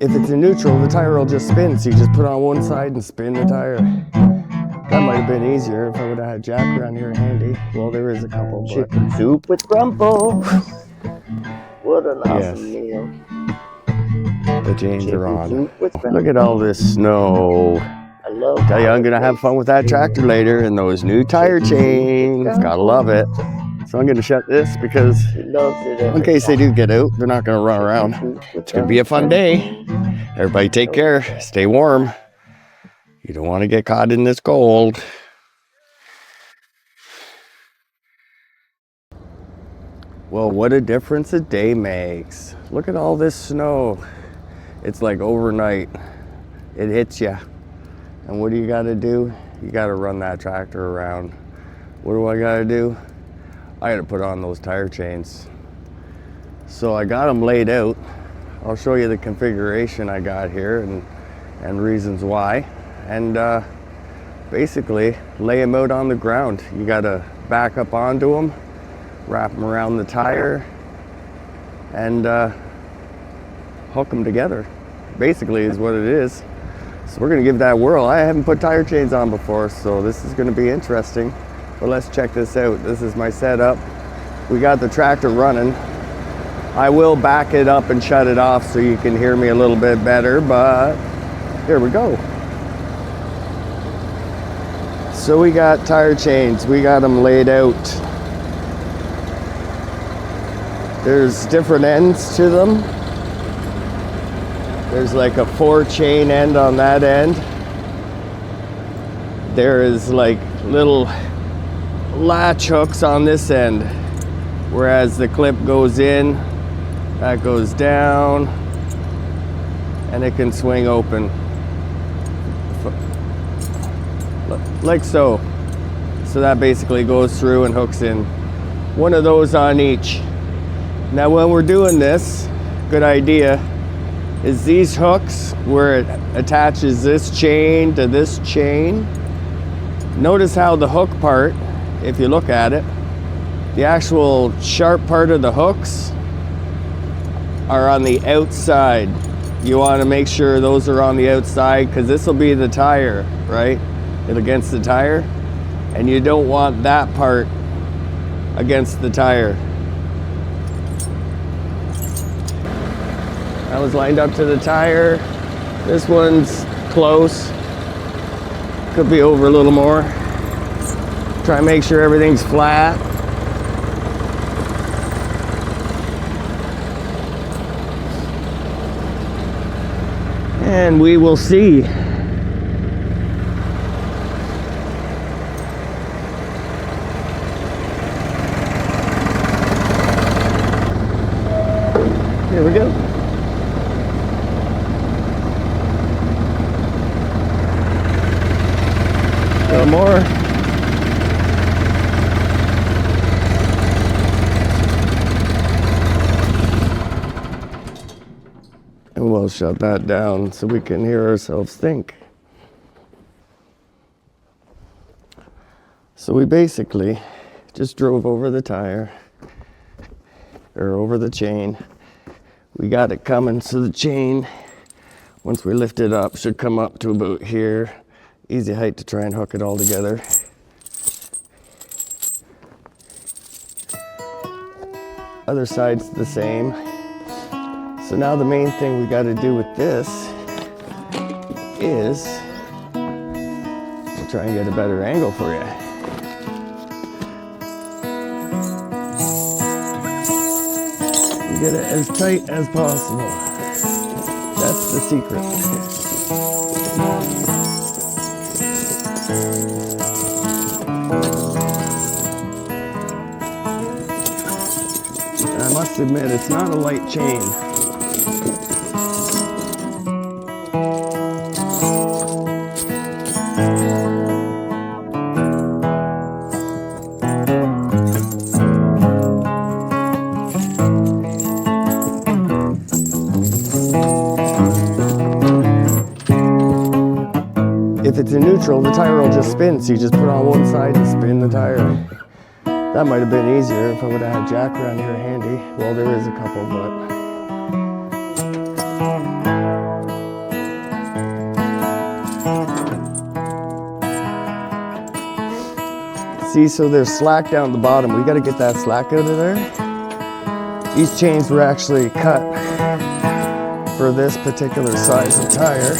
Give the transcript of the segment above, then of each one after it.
If it's in neutral, the tire will just spin, so you just put on one side and spin the tire. That might have been easier if I would have had Jack around here handy. Well, there is a couple, but... Chicken soup with Grumbles. What an awesome meal. The chains are on. Soup with Grumbles. Look at all this snow. I love Tell you, I'm gonna have fun with that tractor later and those new tire chains. Gotta love it. So I'm gonna shut this because in case they do get out, they're not gonna run around. It's gonna be a fun day. Everybody take care, stay warm. You don't want to get caught in this cold. Well, what a difference a day makes. Look at all this snow. It's like overnight. It hits you. And what do you gotta do? You gotta run that tractor around. What do I gotta do? I gotta put on those tire chains. So I got them laid out. I'll show you the configuration I got here and reasons why. And basically lay them out on the ground. You gotta back up onto them, wrap them around the tire, and hook them together. Basically is what it is. So we're gonna give that a whirl. I haven't put tire chains on before, so this is gonna be interesting. But let's check this out. This is my setup. We got the tractor running. I will back it up and shut it off so you can hear me a little bit better, but here we go. So we got tire chains. We got them laid out. There's different ends to them. There's like a 4-chain end on that end. There is like little latch hooks on this end, whereas the clip goes in, that goes down, and it can swing open like so. So that basically goes through and hooks in. One of those on each. Now when we're doing this, good idea is these hooks where it attaches this chain to this chain. Notice how the hook part, if you look at it, the actual sharp part of the hooks are on the outside. You want to make sure those are on the outside because this will be the tire, right? It against the tire, and you don't want that part against the tire. That was lined up to the tire. This one's close. Could be over a little more. Try and make sure everything's flat. And we will see. Here we go. A little more. And we'll shut that down so we can hear ourselves think. So we basically just drove over the tire, or over the chain. We got it coming, so the chain, once we lift it up, should come up to about here. Easy height to try and hook it all together. Other side's the same. So now the main thing we got to do with this is we'll try and get a better angle for you. Get it as tight as possible. That's the secret. I must admit, it's not a light chain. If it's in neutral, the tire will just spin, so you just put on one side and spin the tire. That might have been easier if I would have had Jack around here handy. Well, there is a couple, but See, so there's slack down at the bottom. We got to get that slack out of there. These chains were actually cut for this particular size of tire.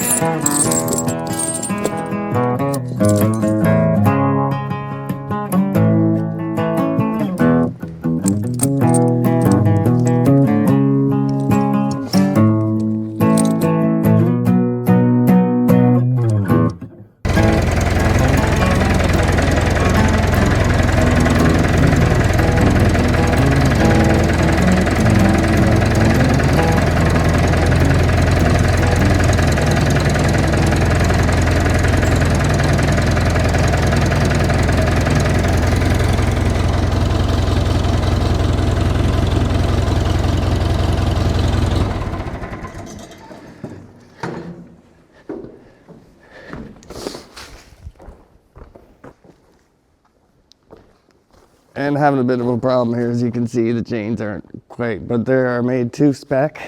And having a bit of a problem here, as you can see, the chains aren't quite, but they are made to spec.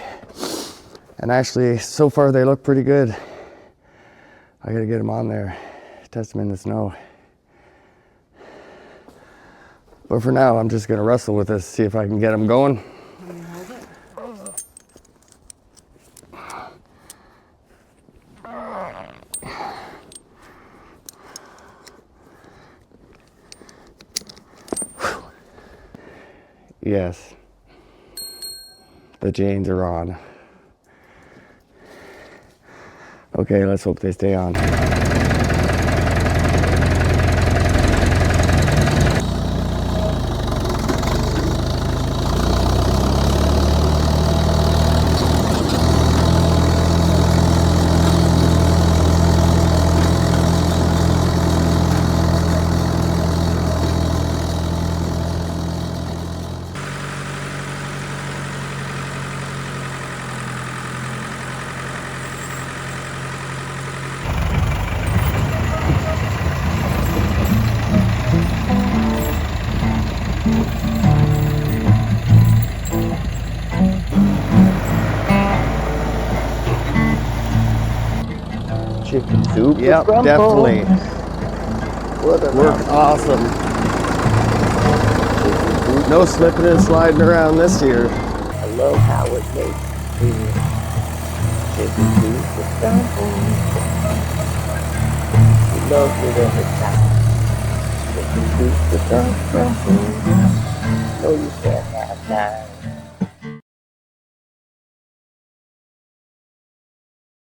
And actually, so far they look pretty good. I gotta get them on there, test them in the snow. But for now, I'm just gonna wrestle with this, see if I can get them going. Yes, the chains are on. Okay, let's hope they stay on. Chicken soup. Yep, with definitely. What a Worked awesome. No slipping and sliding around this year. I love how it makes me feel. Chicken soup with Grumbles. He loves it every time. Chicken soup with Grumbles. No, you can't have time.